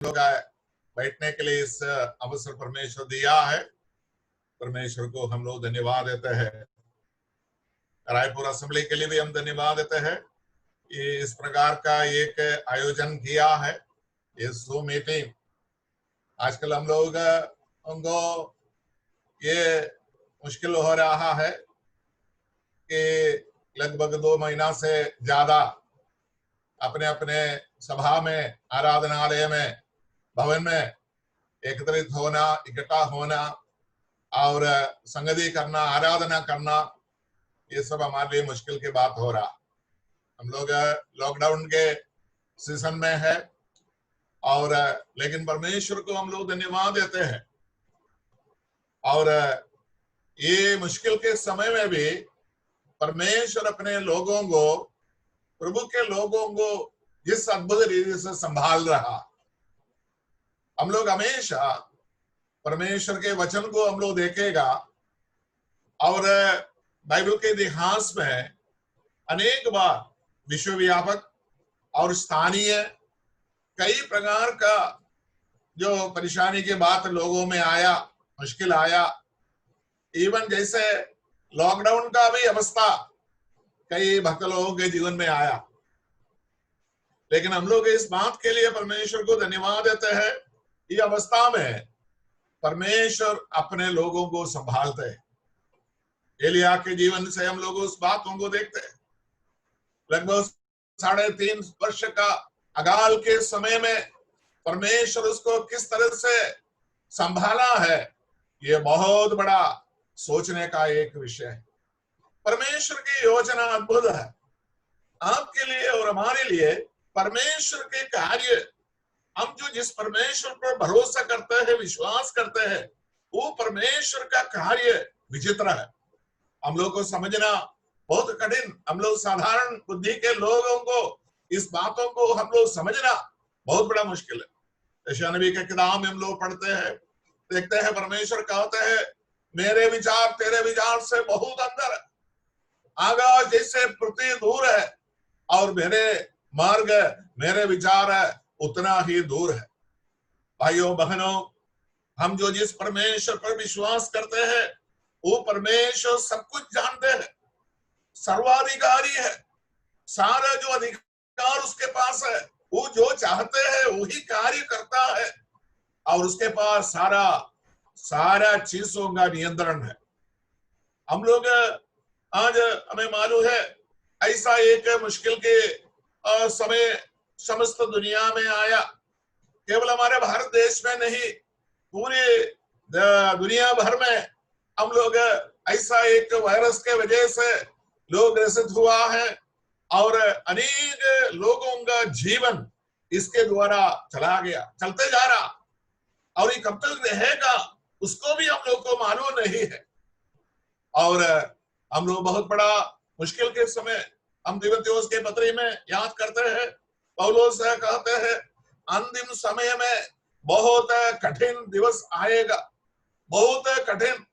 लोग बैठने के लिए इस अवसर परमेश्वर दिया है। परमेश्वर को हम लोग धन्यवाद देते हैं। रायपुर असेंबली के लिए भी हम धन्यवाद देते हैं। ये इस प्रकार का एक आयोजन किया है, ये जूम मीटिंग। आजकल हम लोग उनको ये मुश्किल हो रहा है कि लगभग 2 महीना से ज्यादा अपने अपने सभा में, आराधनालय में, भवन में एकत्रित होना, इकट्ठा होना और संगति करना, आराधना करना, ये सब हमारे लिए मुश्किल की बात हो रहा। हम लोग लॉकडाउन के सीजन में है और लेकिन परमेश्वर को हम लोग धन्यवाद देते हैं। और ये मुश्किल के समय में भी परमेश्वर अपने लोगों को, प्रभु के लोगों को जिस अद्भुत रीति से संभाल रहा। हम लोग हमेशा परमेश्वर के वचन को हम लोग देखेगा और बाइबल के इतिहास में अनेक बार विश्वव्यापक और स्थानीय कई प्रकार का जो परेशानी की बात लोगों में आया, मुश्किल आया। इवन जैसे लॉकडाउन का भी अवस्था कई भक्त लोगों के जीवन में आया, लेकिन हम लोग इस बात के लिए परमेश्वर को धन्यवाद देते हैं, ये अवस्था में परमेश्वर अपने लोगों को संभालते हैं। एलिया के जीवन से हम लोग उस बातों को देखते हैं। लगभग 3.5 वर्ष का अकाल के समय में परमेश्वर उसको किस तरह से संभाला है, ये बहुत बड़ा सोचने का एक विषय है। परमेश्वर की योजना अद्भुत है आपके लिए और हमारे लिए। परमेश्वर के कार्य, हम जो जिस परमेश्वर पर भरोसा करते हैं, विश्वास करते हैं, वो परमेश्वर का कार्य विचित्र है। हम लोग को समझना बहुत कठिन, हम लोग साधारण बुद्धि के लोगों को इस बातों को हम लोग समझना बहुत बड़ा मुश्किल है। यशायाह नबी के किताब में हम लोग पढ़ते हैं, देखते हैं, परमेश्वर कहते हैं, मेरे विचार तेरे विचार से बहुत अंदर है, आकाश जैसे पृथ्वी दूर है, और मेरे मार्ग, मेरे विचार है उतना ही दूर है। भाइयों बहनों, हम जो जिस परमेश्वर पर विश्वास करते हैं, वो परमेश्वर सब कुछ जानते हैं, सर्वाधिकारी है, सारा जो अधिकार उसके पास है, वो जो चाहते हैं वही कार्य करता है, और उसके पास सारा चीजों का नियंत्रण है। हम लोग आज हमें मालूम है ऐसा एक मुश्किल के समय समस्त दुनिया में आया, केवल हमारे भारत देश में नहीं, पूरे दुनिया भर में हम लोग ऐसा एक वायरस के वजह से लोग ग्रसित हुआ है, और अनेक लोगों का जीवन इसके द्वारा चला गया, चलते जा रहा, और ये कब तक रहेगा उसको भी हम लोग को मालूम नहीं है। और हम लोग बहुत बड़ा मुश्किल के समय, हम तीमुथियुस के पत्री में याद करते हैं, पौलुस कहते हैं, अंतिम समय में बहुत कठिन दिवस आएगा, बहुत कठिन।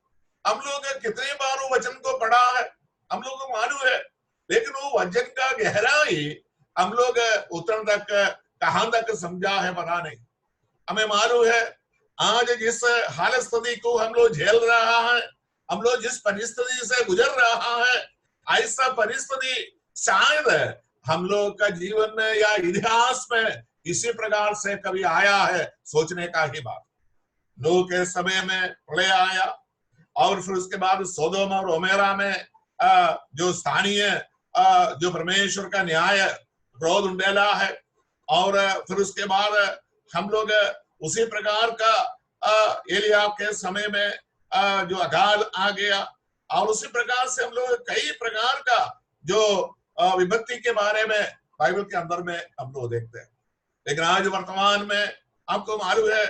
हम लोग कितनी बार वो वचन को पढ़ा है, हम लोग को मालूम है, लेकिन वो वचन का गहराई हम लोग उतर तक कहां तक समझा है पता नहीं। हमें मालूम है आज जिस हालत स्थिति को हम लोग झेल रहा है, हम लोग जिस परिस्थिति से गुजर रहा है, ऐसा परिस्थिति शायद हम लोग का जीवन में या इतिहास में इसी प्रकार से कभी आया है, सोचने का ही बात। नूह के समय में प्रलय आया, और फिर उसके बाद सोदोम और ओमेरा में जो स्थानीय जो परमेश्वर का न्याय क्रोध उंडेला है, और फिर उसके बाद हम लोग उसी प्रकार का एलिया के समय में जो अकाल आ गया, और उसी प्रकार से हम लोग कई प्रकार का जो विपत्ति के बारे में बाइबल के अंदर में हम लोग देखते हैं। लेकिन आज वर्तमान में आपको मालूम है,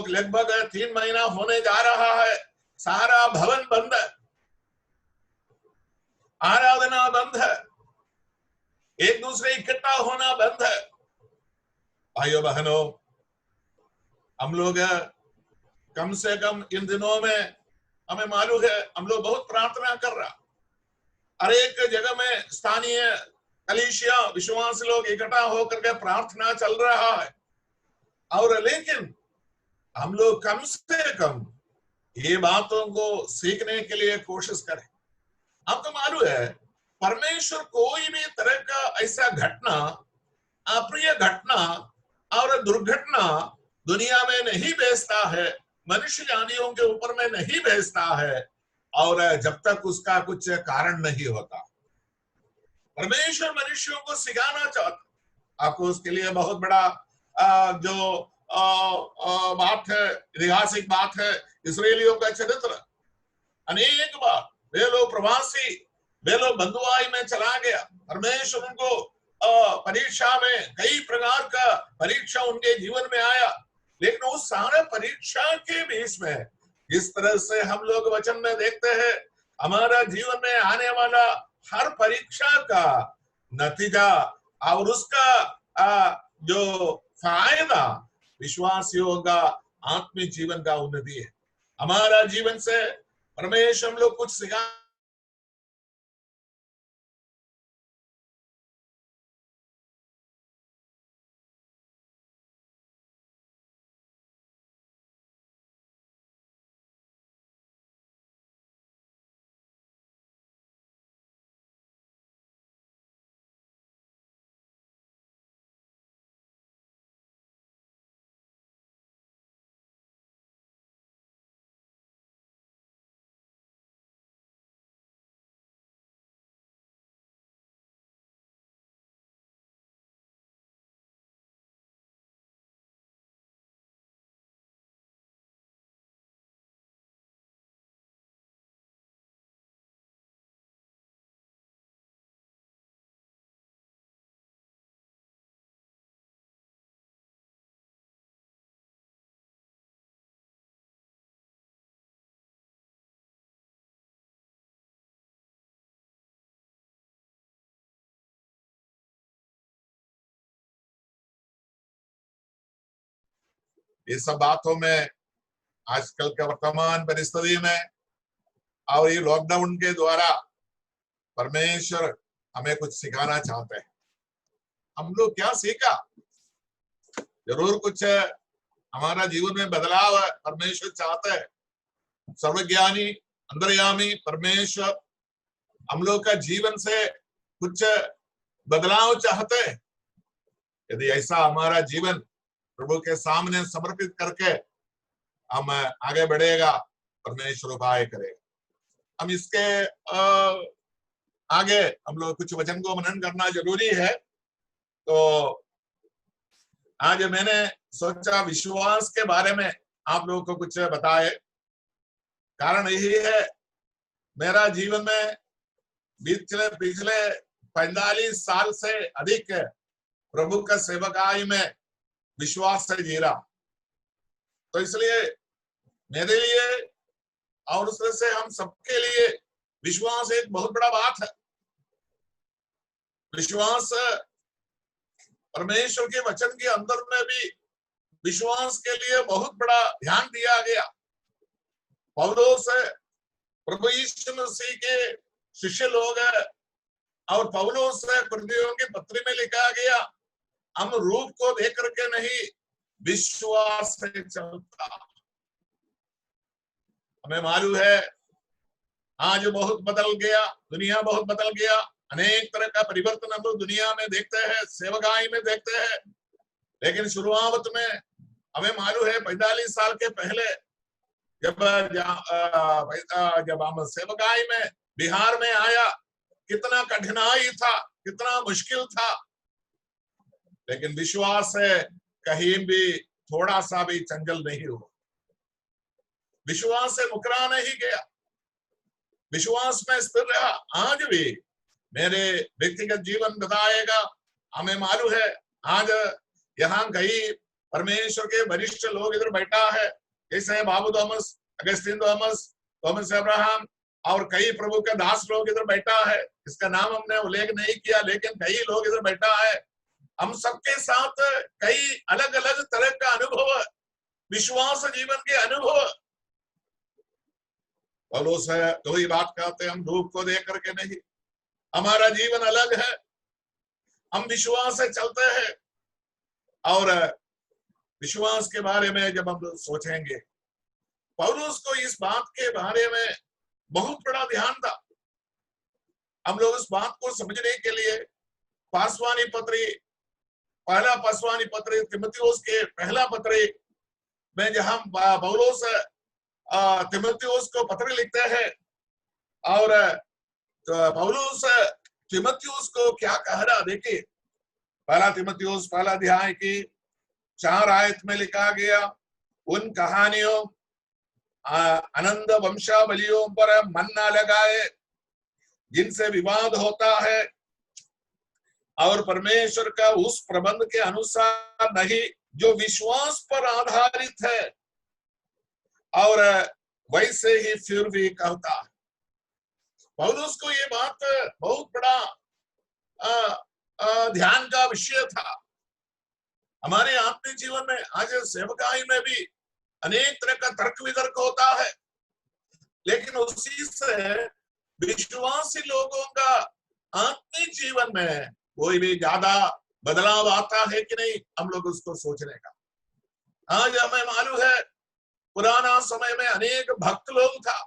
लगभग 3 महीना होने जा रहा है, सारा भवन बंद है, आराधना बंद है, एक दूसरे इकट्ठा होना बंद है। भाइयों बहनों, हम लोग कम से कम इन दिनों में हमें मालूम है, हम लोग बहुत प्रार्थना कर रहा, हर एक जगह में स्थानीय कलीसिया विश्वासी लोग इकट्ठा होकर के प्रार्थना चल रहा है, और लेकिन हम लोग कम से कम ये बातों को सीखने के लिए कोशिश करें। आपको मालूम है, परमेश्वर कोई भी तरह का ऐसा घटना, अप्रिय घटना और दुर्घटना दुनिया में नहीं भेजता है, मनुष्य जातियों के ऊपर में नहीं भेजता है, और जब तक उसका कुछ कारण नहीं होता। परमेश्वर मनुष्यों को सिखाना चाहता, आपको उसके लिए बहुत बड़ा जो बात है, ऐतिहासिक बात है, इस्राएलियों का चरित्र। अनेक बार वे लोग प्रवासी, वे लोग बंधुआई में चला गया, परमेश्वर उनको परीक्षा में कई प्रकार का परीक्षा उनके जीवन में आया, लेकिन उस सारे परीक्षा के बीच में इस तरह से हम लोग वचन में देखते हैं, हमारा जीवन में आने वाला हर परीक्षा का नतीजा और उसका जो फायदा विश्वासियों का आत्मिक जीवन का उन्नति है। हमारा जीवन से परमेश्वर हम लोग कुछ सिखा, ये सब बातों में आजकल के वर्तमान परिस्थिति में और ये लॉकडाउन के द्वारा परमेश्वर हमें कुछ सिखाना चाहते हैं। हम लोग क्या सीखा? जरूर कुछ हमारा जीवन में बदलाव परमेश्वर चाहते हैं। सर्वज्ञानी अंतर्यामी परमेश्वर हम लोग का जीवन से कुछ बदलाव चाहते हैं। यदि ऐसा हमारा जीवन प्रभु के सामने समर्पित करके हम आगे बढ़ेगा, परमेश्वर उपाय करेगा। हम इसके आगे हम लोग कुछ वचन को मनन करना जरूरी है। तो आज मैंने सोचा विश्वास के बारे में आप लोगों को कुछ बताए। कारण यही है, मेरा जीवन में पिछले 45 साल से अधिक प्रभु का सेवकाई में विश्वास से जी रहा। तो इसलिए मेरे लिए और उसमें से हम सबके लिए विश्वास एक बहुत बड़ा बात है। विश्वास परमेश्वर के वचन के अंदर में भी विश्वास के लिए बहुत बड़ा ध्यान दिया गया। पौलुस प्रभु यीशु मसीह के शिष्य लोग हैं, और पौलुस कुरिन्थियों की पत्री में लिखा गया, हम रूप को देख करके नहीं विश्वास से चलता। हमें मालूम है आज बहुत बदल गया, दुनिया बहुत बदल गया, अनेक तरह का परिवर्तन हम लोग दुनिया में देखते हैं, सेवकाई में देखते हैं। लेकिन शुरुआत में हमें मालूम है 45 साल के पहले जब हम सेवकाई में बिहार में आया, कितना कठिनाई था, कितना मुश्किल था, लेकिन विश्वास से कहीं भी थोड़ा सा भी चंचल नहीं हुआ। विश्वास से मुकरा नहीं गया, विश्वास में स्थिर रहा। आज भी मेरे व्यक्तिगत जीवन बताएगा। हमें मालूम है आज यहाँ कई परमेश्वर के वरिष्ठ लोग इधर बैठा है, जैसे Babu Thomas, Augustine Thomas, Thomas Abraham, और कई प्रभु के दास लोग इधर बैठा है। इसका नाम हमने उल्लेख नहीं किया, लेकिन कई लोग इधर बैठा है। हम सबके साथ कई अलग अलग तरह का अनुभव, विश्वास जीवन के अनुभव। पौलुस है तो ही बात कहते हैं, हम रूप को देख करके नहीं, हमारा जीवन अलग है, हम विश्वास से चलते हैं। और विश्वास के बारे में जब हम सोचेंगे, पौलुस को इस बात के बारे में बहुत बड़ा ध्यान था। हम लोग इस बात को समझने के लिए पासवानी पत्री, पहला पासवानी पत्री तीमुथियुस के पहला पत्री में जहां पौलुस तीमुथियुस को पत्र लिखते हैं, और पौलुस तीमुथियुस को क्या कह रहा, देखिए पहला तीमुथियुस पहला अध्याय की 4 आयत में लिखा गया, उन कहानियों आनंद वंशावलियों पर मन न लगाए जिनसे विवाद होता है और परमेश्वर का उस प्रबंध के अनुसार नहीं जो विश्वास पर आधारित है, और वैसे ही फिर भी कहता है। पौलुस को ये बात बहुत बड़ा ध्यान का विषय था। हमारे आत्मिक जीवन में आज सेवकाई में भी अनेक तरह का तर्क वितर्क होता है, लेकिन उसी से विश्वासी लोगों का आत्मिक जीवन में कोई भी ज्यादा बदलाव आता है कि नहीं, हम लोग उसको सोचने का। आज हमें मालूम है पुराना समय में अनेक भक्त लोग था।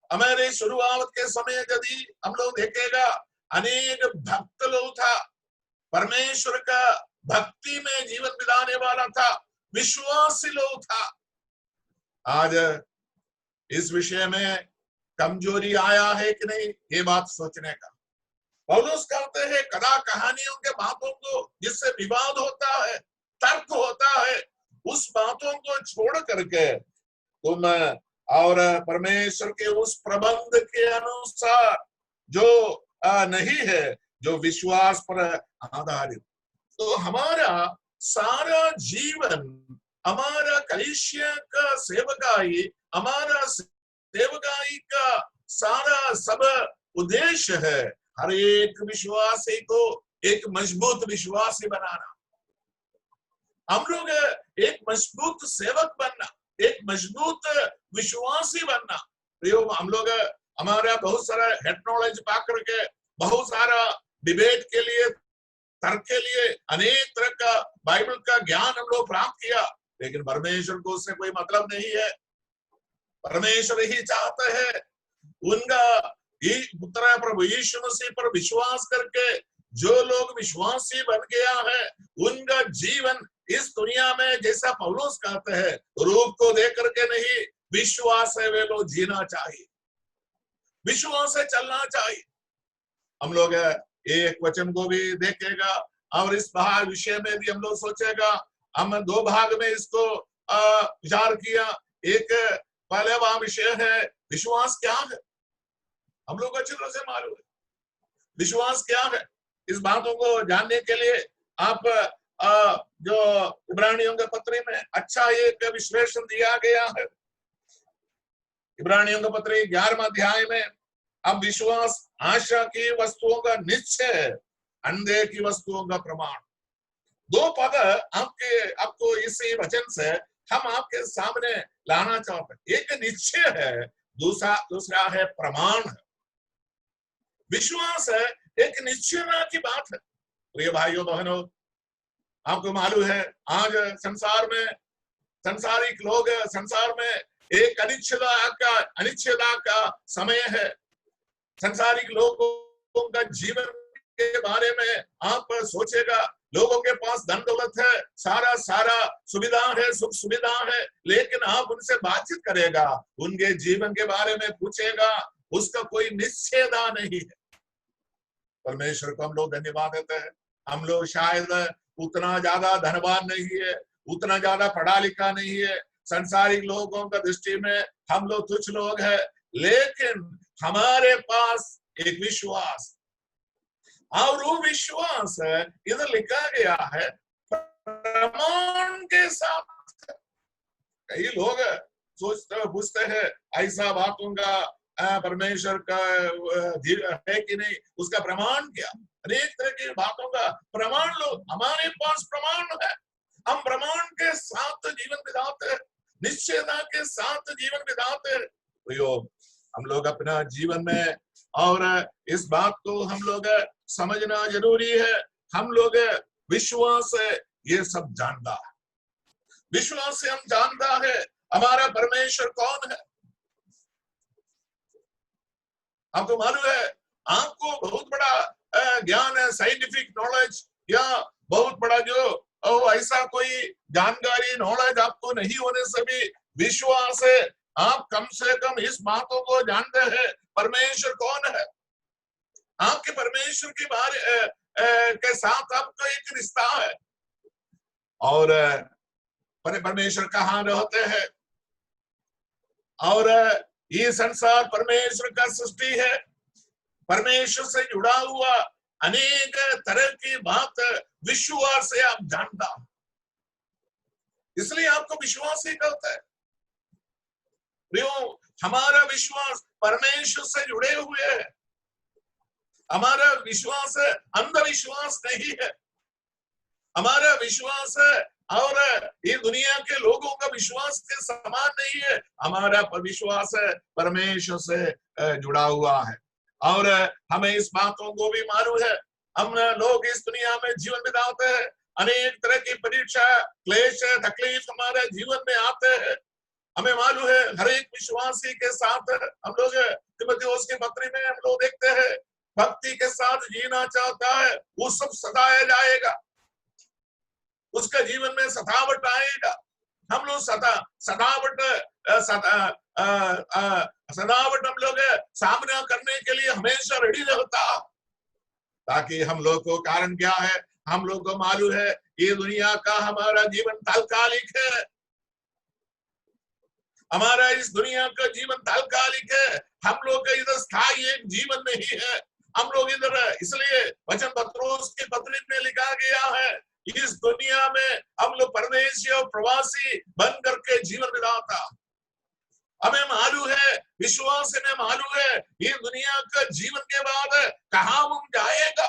हमारे शुरुआत के समय यदि हम लोग देखेगा, अनेक भक्त लोग था, परमेश्वर का भक्ति में जीवन बिताने वाला था, विश्वासी लोग था। आज इस विषय में कमजोरी आया है कि नहीं, ये बात सोचने का। पौलुस कहते हैं कथा कहानियों के बातों को जिससे विवाद होता है, तर्क होता है, उस बातों को छोड़ करके तुम और परमेश्वर के उस प्रबंध के अनुसार जो नहीं है, जो विश्वास पर आधारित। तो हमारा सारा जीवन, हमारा कलीसिया का सेवकाई, हमारा सेवकाई का सारा सब उद्देश्य है हर एक विश्वासी को एक मजबूत विश्वासी बनाना। हम लोग एक मजबूत सेवक बनना, एक मजबूत विश्वासी बनना। हम लोग हमारा बहुत सारा हेड नॉलेज पा करके, बहुत सारा डिबेट के लिए, तर्क के लिए अनेक तरह का बाइबल का ज्ञान हम लोग प्राप्त किया, लेकिन परमेश्वर को उससे कोई मतलब नहीं है। परमेश्वर ही चाहते हैं उनका पुत्र प्रभु यीशु मसीह पर विश्वास करके जो लोग विश्वासी बन गया है, उनका जीवन इस दुनिया में जैसा पौलुस कहते हैं रूप को देख करके नहीं, विश्वास है वे लोग जीना चाहिए, विश्वास से चलना चाहिए। हम लोग एक वचन को भी देखेगा और इस विषय में भी हम लोग सोचेगा। हम 2 भाग में इसको विचार किया। एक पहले वह विषय है विश्वास क्या है। हम लोग अच्छी तरह से मालूम है विश्वास क्या है। इस बातों को जानने के लिए आप जो इब्रानियों के पत्री में अच्छा एक विश्लेषण दिया गया है। इब्रानियों के पत्री 11वां अध्याय में अब विश्वास आशा की वस्तुओं का निश्चय है, अंधे की वस्तुओं का प्रमाण। 2 पद आपको इसी वचन से हम आपके सामने लाना चाहते हैं। एक निश्चय है, दूसरा है प्रमाण है। विश्वास है एक निश्चय की बात है। प्रिय भाइयों बहनों, आपको मालूम है आज संसार में संसारिक लोग, संसार में एक अनिश्चितता का समय है। संसारिक लोगों का जीवन के बारे में आप सोचेगा, लोगों के पास धन दौलत है, सारा सुविधा है, सुख सुविधा है, लेकिन आप उनसे बातचीत करेगा, उनके जीवन के बारे में पूछेगा, उसका कोई निश्चयता नहीं है। परमेश्वर को हम लोग धन्यवाद देते हैं। हम लोग शायद उतना ज्यादा धनवान नहीं है, उतना ज्यादा पढ़ा लिखा नहीं है, संसारिक लोगों का दृष्टि में हम लोग तुच्छ लोग हैं, लेकिन हमारे पास एक विश्वास, और वो विश्वास है इधर लिखा गया है प्रमाण के साथ। कई लोग सोचते पूछते हैं ऐसा बातों का परमेश्वर का है कि नहीं, उसका प्रमाण क्या। अनेक तरह की बातों का प्रमाण लो, हमारे पास प्रमाण है। हम प्रमाण के साथ जीवन बिताते हैं, निश्चयता के साथ जीवन बिताते हैं। तो हम लोग अपना जीवन में और इस बात को हम लोग समझना जरूरी है। हम लोग विश्वास ये सब जानता है, विश्वास से हम जानता है हमारा परमेश्वर कौन है। आपको मालूम है, आपको बहुत बड़ा ज्ञान है, साइंटिफिक नॉलेज या बहुत बड़ा जो ऐसा कोई जानकारी नॉलेज आपको नहीं होने से भी विश्वास है, आप कम से कम इस बातों को जानते हैं परमेश्वर कौन है। आपके परमेश्वर के बारे के साथ आपका एक रिश्ता है, और परमेश्वर कहाँ रहते हैं, और ये संसार परमेश्वर का सृष्टि है। परमेश्वर से जुड़ा हुआ अनेक तरह की बात विश्वास से आप जानता, इसलिए आपको विश्वास ही करता है। हमारा विश्वास परमेश्वर से जुड़े हुए है, हमारा विश्वास अंधविश्वास नहीं है, हमारा विश्वास और ये दुनिया के लोगों का विश्वास के समान नहीं है। हमारा विश्वास परमेश्वर से जुड़ा हुआ है, और हमें इस बातों को भी मालूम है। हम लोग इस दुनिया में जीवन बिताते हैं, अनेक तरह की परीक्षा, क्लेश, तकलीफ हमारे जीवन में आते हैं। हमें मालूम है हर एक विश्वासी के साथ हम लोग तीमुथियुस के पत्री में हम लोग देखते हैं, भक्ति के साथ जीना चाहता है वो सब सताया जाएगा, उसका जीवन में सतावट आएगा। हम लोग सतावट हम लोग सामना करने के लिए हमेशा रेडी रहता, ताकि हम लोग को कारण क्या है, हम लोग को मालूम है ये दुनिया का हमारा जीवन तात्कालिक है, हमारा इस दुनिया का जीवन तात्कालिक है। हम लोग का इधर स्थायी एक जीवन नहीं है, हम लोग इधर, इसलिए वचन पत्रोस के पत्री में लिखा गया है इस दुनिया में हम लोग परदेशी और प्रवासी बन करके जीवन बिताता। हमें मालूम है, विश्वास में मालूम है ये दुनिया का जीवन के बाद कहाँ हम जाएगा।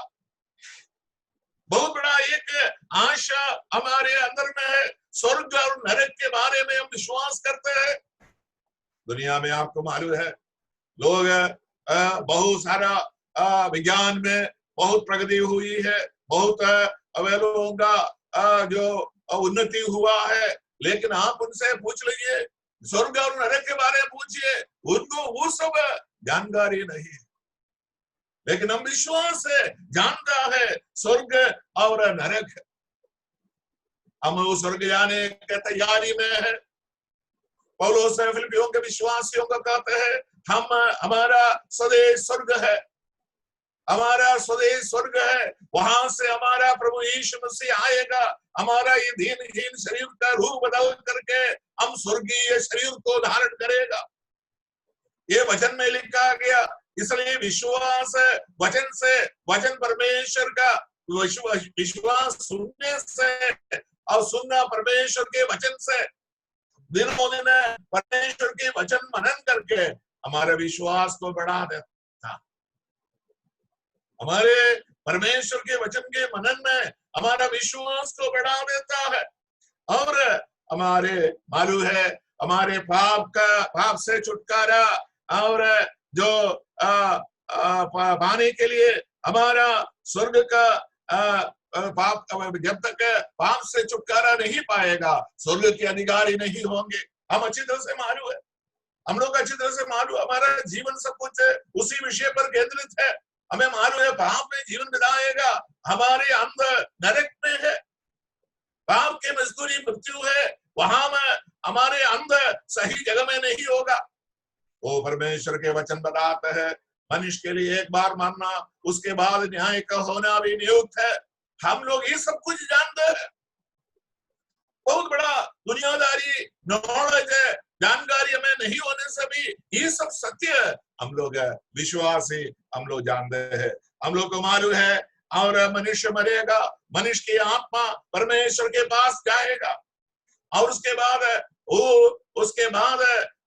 बहुत बड़ा एक आशा हमारे अंदर में है, स्वर्ग और नरक के बारे में हम विश्वास करते हैं। दुनिया में आपको मालूम है लोग बहुत सारा विज्ञान में बहुत प्रगति हुई है, बहुत लोगों का जो उन्नति हुआ है, लेकिन आप उनसे पूछ लीजिए, स्वर्ग और नरक के बारे में पूछिए, उनको वो सब जानकारी नहीं। लेकिन हम विश्वास से जानता है स्वर्ग और नरक, हम उस स्वर्ग जाने के तैयारी में है। पौलुस फिलिपियों के विश्वासियों को कहते हैं हमारा स्वदेश स्वर्ग है, हमारा स्वदेश स्वर्ग है, वहां से हमारा प्रभु यीशु मसीह आएगा, हमारा ये दीनहीन शरीर का रूप बदल करके हम स्वर्गीय शरीर को धारण करेगा, ये वचन में लिखा गया। इसलिए विश्वास वचन से, वचन परमेश्वर का विश्वास सुनने से और सुनना परमेश्वर के वचन से, दिनों दिन परमेश्वर के वचन मनन करके हमारे विश्वास को बढ़ा देता। हमारे परमेश्वर के वचन के मनन में हमारा विश्वास को बढ़ा देता है, और हमारे मालूम है हमारे पाप से छुटकारा और जो पाने के लिए हमारा स्वर्ग का पाप, जब तक पाप से छुटकारा नहीं पाएगा स्वर्ग के अधिकारी नहीं होंगे। हम अच्छी तरह से मालूम है, हम लोग अच्छी तरह से मालूम, हमारा जीवन सब कुछ उसी विषय पर केंद्रित है। हमें मालूम है पाप में जीवन बिताएगा, हमारे अंदर नरक में है, पाप के मजदूरी मृत्यु है, वहां में हमारे अंदर सही जगह में नहीं होगा। वो परमेश्वर के वचन बताते हैं मनुष्य के लिए एक बार मानना, उसके बाद न्याय का होना भी नियुक्त है। हम लोग ये सब कुछ जानते हैं, बहुत बड़ा दुनियादारी नॉलेज है, जानकारी हमें नहीं होने से भी ये सब सत्य है। हम लोग विश्वासी, हम लोग जानते हैं, हम लोग को मालूम है, और मनुष्य मरेगा, मनुष्य की आत्मा परमेश्वर के पास जाएगा, और उसके बाद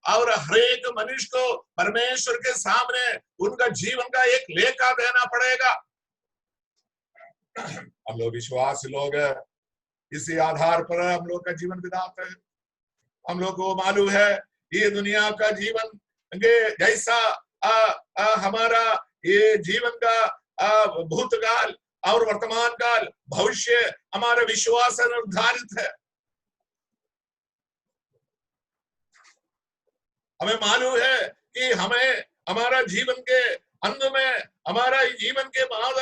और हरेक मनुष्य को परमेश्वर के सामने उनका जीवन का एक लेखा देना पड़ेगा। हम लोग विश्वासी लोग इसी आधार पर हम लोग का जीवन बिताते हैं। हम लोग को मालूम है ये दुनिया का जीवन जैसा हमारा ये जीवन का भूतकाल और वर्तमान काल, भविष्य हमारे विश्वास से निर्धारित है। हमें मालूम है कि हमें हमारा जीवन के अंत में, हमारा जीवन के बाद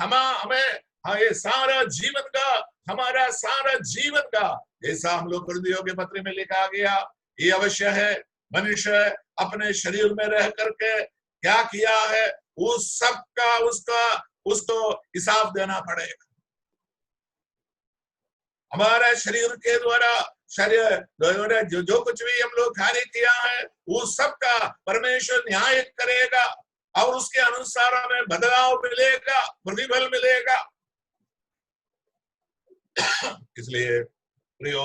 हमें ये सारा जीवन का, हमारा सारा जीवन का, जैसा हम लोग कुरिन्थियों के पत्र में लिखा गया, ये अवश्य है मनुष्य अपने शरीर में रह करके क्या किया है उस सब का उसको हिसाब देना पड़ेगा। हमारा शरीर के द्वारा जो कुछ भी हम लोग कार्य किया है उस सब का परमेश्वर न्याय करेगा और उसके अनुसार हमें बदलाव मिलेगा, प्रतिफल मिलेगा। इसलिए प्रियो,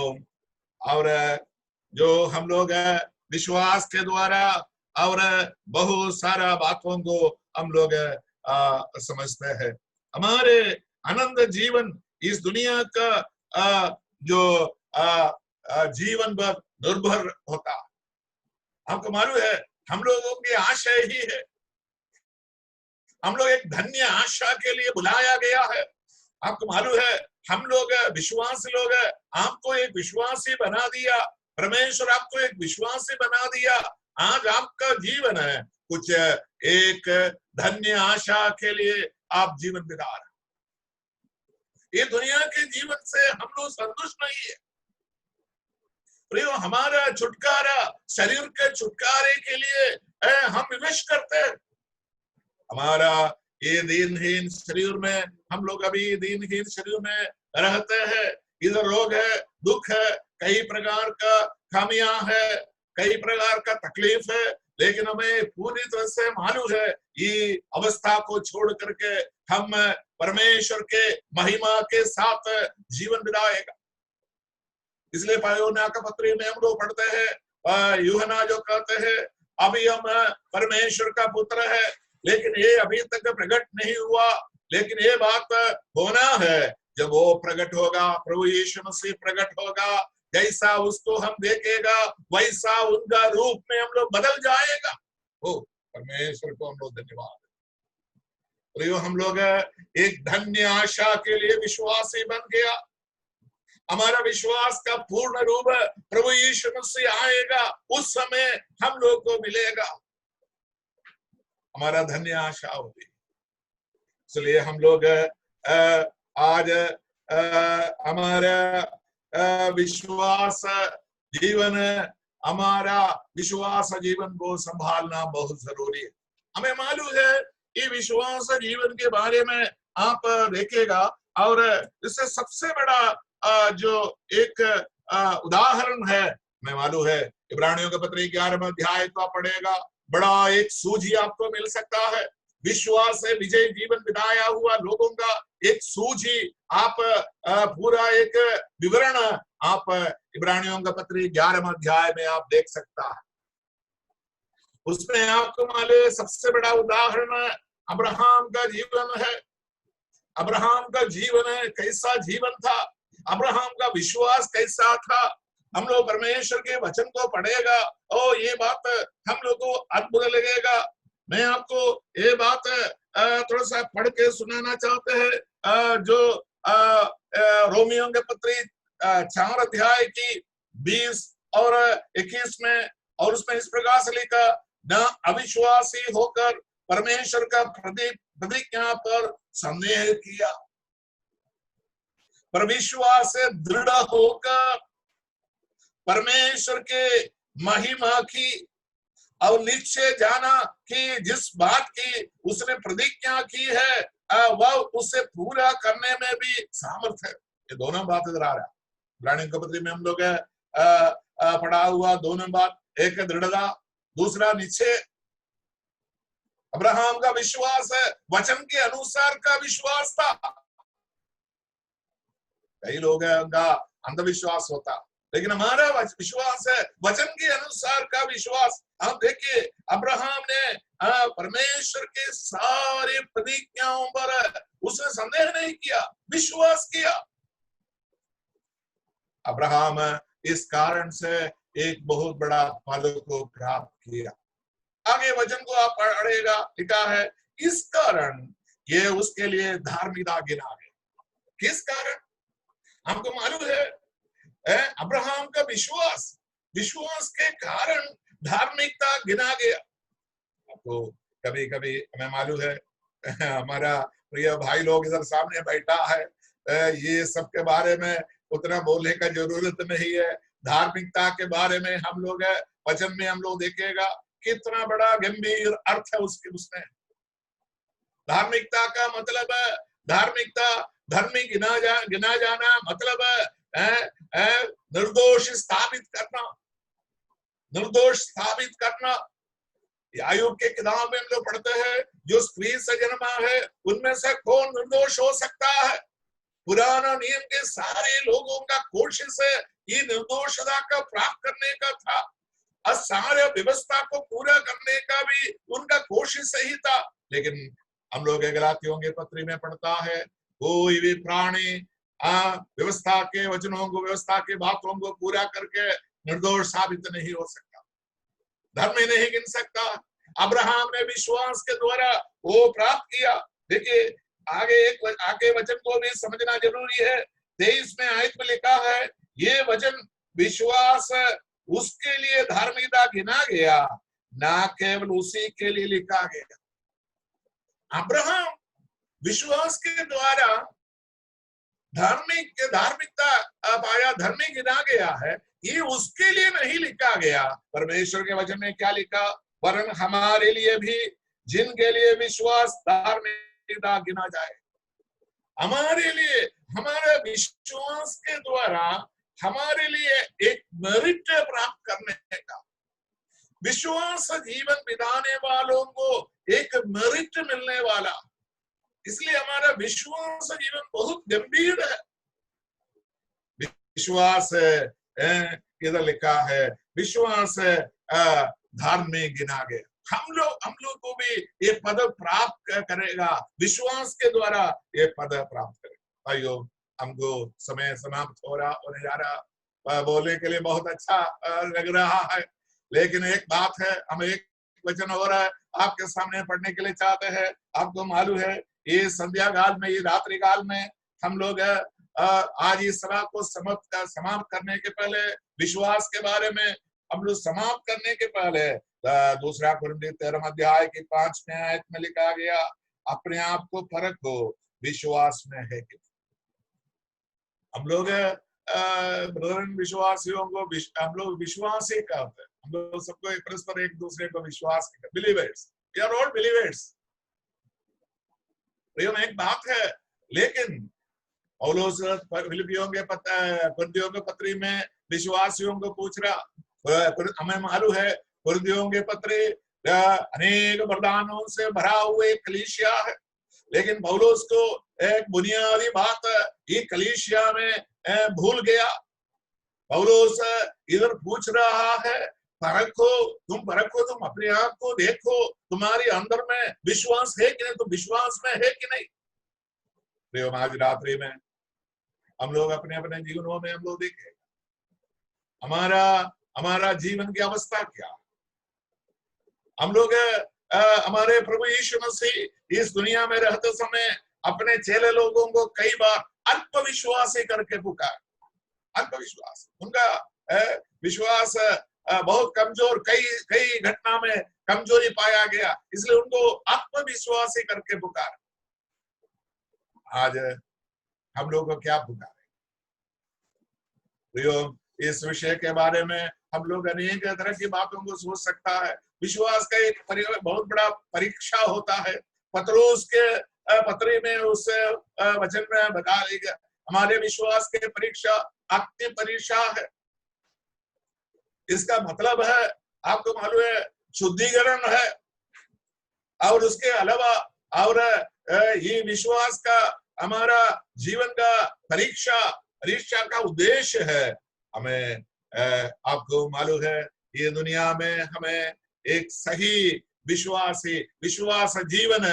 और जो हम लोग विश्वास के द्वारा और बहुत सारा बातों को हम लोग समझते हैं। हमारे अनंत जीवन इस दुनिया का जो जीवन पर निर्भर होता। आपको मालूम है हम लोगों की आशा ही है, हम लोग एक धन्य आशा के लिए बुलाया गया है। आपको मालूम है हम लोग विश्वासी लोग, आपको एक विश्वासी बना दिया, परमेश्वर आपको एक विश्वासी बना दिया। आज आपका जीवन है कुछ एक धन्य आशा के लिए आप जीवन बिता रहे। ये दुनिया के जीवन से हम लोग संतुष्ट नहीं है प्रियो। हमारा छुटकारा, शरीर के छुटकारे के लिए हम विवश करते हैं। हमारा ये दीनहीन शरीर में, हम लोग अभी दीनहीन शरीर में रहते हैं। इधर रोग है, दुख है, कई प्रकार का खामियां है, कई प्रकार का तकलीफ है, लेकिन हमें पूरी तरह से मालूम है ये अवस्था को छोड़ करके हम परमेश्वर के महिमा के साथ जीवन बिताएगा। इसलिए यूहन्ना का पत्री में हम लोग पढ़ते हैं, यूहन्ना जो कहते हैं अभी हम परमेश्वर का पुत्र है, लेकिन ये अभी तक प्रकट नहीं हुआ, लेकिन ये बात होना है जब वो प्रकट होगा, प्रभु यीशु मसीह प्रकट होगा, जैसा उसको हम देखेगा वैसा उनका रूप में हम लोग बदल जाएगा। ओ परमेश्वर को हम लोग धन्यवाद। प्रियो, हम लोग एक धन्य आशा के लिए विश्वासी बन गया। हमारा विश्वास का पूर्ण रूप प्रभु यीशु मसीह आएगा, उस समय हम लोग को मिलेगा। हमारा धन्य आशा होगी। इसलिए हम लोग आज हमारा विश्वास जीवन, हमारा विश्वास जीवन को संभालना बहुत जरूरी है। हमें मालूम है ये विश्वास जीवन के बारे में आप देखेगा, और इससे सबसे बड़ा जो एक उदाहरण है, मैं मालूम है इब्रानियों के पत्र 11 अध्याय को पढ़ेगा, बड़ा एक सूझी आपको मिल सकता है। विश्वास से विजय जीवन बिताया हुआ लोगों का एक सूझी, आप पूरा एक विवरण आप इब्रानियों का पत्र 11 अध्याय में आप देख सकता है। उसमें आपको मालूम सबसे बड़ा उदाहरण अब्राहम का जीवन है। अब्राहम का जीवन कैसा जीवन था, अब्राहम का विश्वास कैसा था। हम लोग परमेश्वर के वचन को पढ़ेगा और ये बात हम लोग को अद्भुत लगेगा। मैं आपको ये बात थोड़ा सा पढ़ के सुनाना चाहते हैं, जो रोमियो के पत्री 4 अध्याय की 20 और 21 में, और उसमें इस प्रकार से लिखा, न अविश्वासी होकर परमेश्वर का प्रतिज्ञा पर संदेह किया, पर विश्वास से दृढ़ होकर परमेश्वर के महिमा की और निश्चय जाना कि जिस बात की उसने प्रतिज्ञा की है वह उसे पूरा करने में भी सामर्थ है। ये दोनों बात इधर आ रहा है। इब्रानियों के पत्र में हम लोग पढ़ा हुआ दोनों बात, एक दृढ़ता, दूसरा निश्चय। अब्राहम का विश्वास वचन के अनुसार का विश्वास था। कई लोग उनका अंधविश्वास होता, लेकिन हमारा विश्वास है वचन के अनुसार का विश्वास। आप देखिए अब्राहम ने परमेश्वर के सारे प्रतिज्ञाओं पर उसने संदेह नहीं किया, विश्वास किया। अब्राहम इस कारण से एक बहुत बड़ा फल को प्राप्त किया। आगे वचन को आप पढ़ेगा, लिखा है इस कारण ये उसके लिए धार्मिकता गिना है। किस कारण? हमको मालूम है अब्राहम का विश्वास के कारण धार्मिकता गिना गया। आपको कभी कभी हमें मालूम है हमारा प्रिय भाई लोग इधर सामने बैठा है, ये सब के बारे में उतना बोलने का जरूरत नहीं है। धार्मिकता के बारे में हम लोग वचन में हम लोग देखेगा कितना बड़ा गंभीर अर्थ है उसमें। धार्मिकता का मतलब है, धार्मिकता धर्मी गिना जाना मतलब है निर्दोष स्थापित करना, निर्दोष स्थापित करना। आयुब के किताब में हम लोग पढ़ते हैं जो स्त्री से जन्मा है उनमें से कौन निर्दोष हो सकता है। पुराना नियम के सारे लोगों का कोशिश है ये निर्दोषता का प्राप्त करने का था और सारे व्यवस्था को पूरा करने का भी उनका कोशिश ही था। लेकिन हम लोग गलातियों के पत्री में पढ़ता है कोई भी प्राणी व्यवस्था के वचनों को, व्यवस्था के बातों को पूरा करके निर्दोष साबित नहीं हो सकता, धर्मी नहीं गिन सकता। अब्राहम ने विश्वास के द्वारा वो प्राप्त किया। देखिए आगे वचन को भी समझना जरूरी है। 23 में आयत में लिखा है ये वचन विश्वास उसके लिए धार्मिकता गिना गया, ना केवल उसी के लिए लिखा गया। अब्राहम विश्वास के द्वारा धार्मिकता पाया, धर्मी गिना गया है, ये उसके लिए नहीं लिखा गया। परमेश्वर के वचन में क्या लिखा, वरन हमारे लिए भी जिनके लिए विश्वास धार्मिकता गिना जाए। हमारे लिए, हमारे विश्वास के द्वारा हमारे लिए एक मेरिट प्राप्त करने का, विश्वास जीवन बिताने वालों को एक मेरिट मिलने वाला, इसलिए हमारा विश्वास जीवन बहुत गंभीर है। विश्वास इधर लिखा है विश्वास धार्मिक गिना गया। हम लोग को भी ये पद प्राप्त करेगा, विश्वास के द्वारा ये पद प्राप्त करेगा। भाइयों हमको समय समाप्त हो रहा और जा रहा, बोलने के लिए बहुत अच्छा लग रहा है, लेकिन एक बात है, हम एक वचन और आपके सामने पढ़ने के लिए चाहते हैं। आपको मालूम है ये संध्या काल में, ये रात्रि काल में हम लोग आज इस सभा को समाप्त करने के पहले, विश्वास के बारे में हम लोग समाप्त करने के पहले दूसरा कुरिन्थी 13 अध्याय की 5वें आयत में लिखा गया अपने आप को परखो विश्वास में है कि। हम लोग विश्वासियों को हम लोग विश्वासी कहते हैं। हम लोग सबको परस्पर एक दूसरे को विश्वास, believers, we are all believers. एक बात है, लेकिन पौलुस फिलिपियों के पत्री में विश्वासियों को पूछ रहा, हमें मालूम है कुरिन्थियों के पत्री अनेक वरदानों से भरा हुआ एक कलीसिया है, लेकिन पौलुस को एक बुनियादी बात ये कलीसिया में भूल गया। पौलुस इधर पूछ रहा है परखो, तुम अपने आप को देखो, तुम्हारे अंदर में विश्वास है कि नहीं, तुम विश्वास में है कि नहीं। आज रात्रि में हम लोग अपने अपने जीवनों में हम लोग देखें हमारा जीवन की अवस्था क्या। हम लोग हमारे प्रभु यीशु मसीह इस दुनिया में रहते समय अपने चेले लोगों को कई बार अल्पविश्वासी करके पुकार, अल्पविश्वास, उनका विश्वास बहुत कमजोर, कई घटना में कमजोरी पाया गया, इसलिए उनको आत्मविश्वासी करके पुकार। आज हम लोग को क्या पुकारे? इस विषय के बारे में हम लोग अनेक तरह की बातों को सोच सकता है। विश्वास का एक बहुत बड़ा परीक्षा होता है। पतरोस के पत्री में उस वचन में बता देगा हमारे विश्वास के परीक्षा आत्म परीक्षा है। इसका मतलब है आपको मालूम है शुद्धिकरण है, और उसके अलावा और ये विश्वास का हमारा जीवन का परीक्षा का उद्देश्य है। हमें आपको मालूम है ये दुनिया में हमें एक सही विश्वास जीवन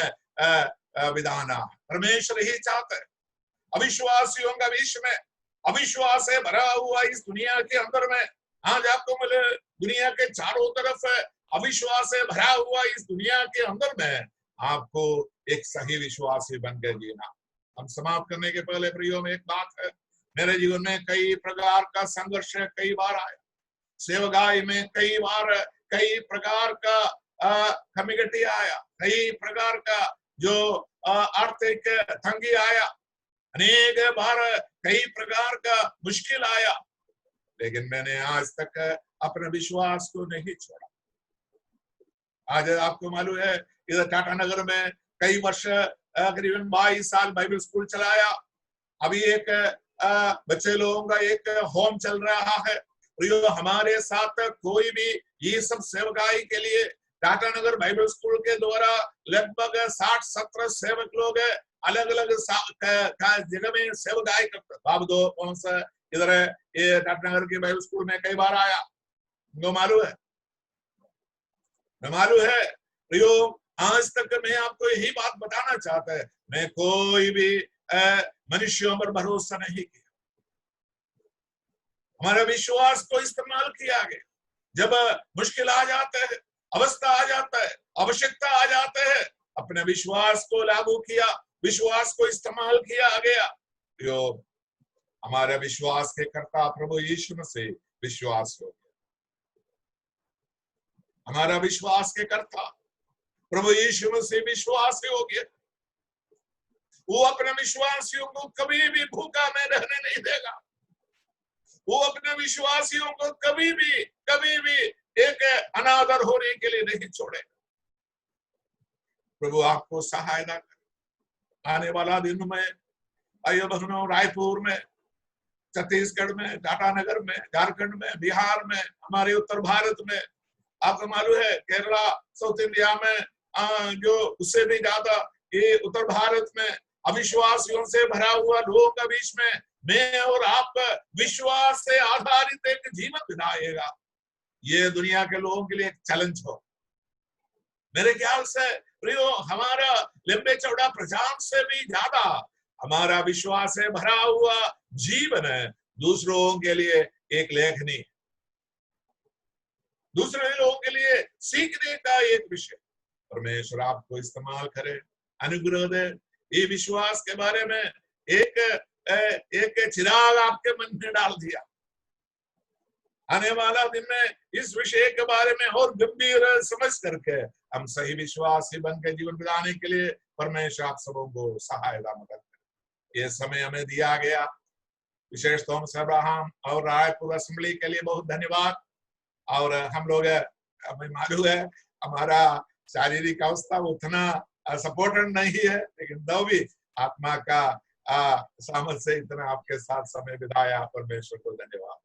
विधाना परमेश्वर ही चाहते हैं। अविश्वासियों का विश्व में अविश्वास से भरा हुआ इस दुनिया के अंदर में आज आपको मिले, दुनिया के चारों तरफ अविश्वास से भरा हुआ इस दुनिया के अंदर में आपको एक सही विश्वासी बन के जीना। हम समाप्त करने के पहले प्रियो में एक बात है, मेरे जीवन में कई प्रकार का संघर्ष कई बार आया, सेवकाई में कई बार कई प्रकार का कमिगटी आया, कई प्रकार का जो आर्थिक तंगी आया, अनेक बार कई प्रकार का मुश्किल आया, लेकिन मैंने आज तक अपने विश्वास को नहीं छोड़ा। आज आपको मालूम है इधर टाटा नगर में कई वर्ष करीबन 22 साल बाइबल स्कूल चलाया। अभी एक बच्चे लोगों का एक होम चल रहा है। और हमारे साथ कोई भी ये सब सेवकाई के लिए टाटा नगर बाइबल स्कूल के द्वारा लगभग 60-70 सेवक लोग अलग अलग जगह में सेवकाई करते। बाबू दो कौन सा इधर ये टाटा नगर के बाइबल स्कूल में कई बार आया, उनको मालूम है, मालूम है। प्रियो, आज तक मैं आपको यही बात बताना चाहता है, मैं कोई भी मनुष्यों पर भरोसा नहीं किया। हमारे विश्वास को इस्तेमाल किया गया। जब मुश्किल आ जाते हैं, अवस्था आ जाता है, आवश्यकता आ जाते हैं, अपने विश्वास को लागू किया, विश्वास को इस्तेमाल किया गया। जो हमारे विश्वास के कर्ता प्रभु यीशु मसीह विश्वास हो गया। हमारा विश्वास के कर्ता प्रभु यीशु मसीह विश्वास हो गया। वो अपने विश्वासियों को कभी भी भूखा में रहने नहीं देगा। वो अपने विश्वासियों को कभी भी एक अनादर होने के लिए नहीं छोड़ेगा। प्रभु आपको सहायता करे। आने वाला दिन में आइयो बहनों, रायपुर में, छत्तीसगढ़ में, टाटा नगर में, झारखंड में, बिहार में, हमारे उत्तर भारत में, आपको मालूम है केरला, साउथ इंडिया में जो उससे भी ज्यादा ये उत्तर भारत में अविश्वासियों से भरा हुआ लोगों के बीच में मैं और आप विश्वास से आधारित एक जीवन बिताएगा। ये दुनिया के लोगों के लिए एक चैलेंज हो। मेरे ख्याल से प्रियो, हमारा लंबे चौड़ा प्रचार से भी ज्यादा हमारा विश्वास से भरा हुआ जीवन है दूसरों के लिए एक लेखनी, दूसरे लोगों के लिए सीखने का एक विषय। परमेश्वर आपको इस्तेमाल करे, अनुग्रह दे। ये विश्वास के बारे में एक चिराग आपके मन में डाल दिया। आने वाला दिन में इस विषय के बारे में और गंभीर समझ करके हम सही विश्वासी बन के जीवन बिताने के लिए परमेश्वर आप सबों को सहायता मदद करे। ये समय हमें दिया गया, विशेष तौर से अब्राहम और रायपुर असेंबली के लिए बहुत धन्यवाद। और हम लोग हमें मालूम है हमारा शारीरिक अवस्था उतना सपोर्टेड नहीं है, लेकिन तो भी आत्मा का सामर्थ से इतना आपके साथ समय बिताया, परमेश्वर को धन्यवाद।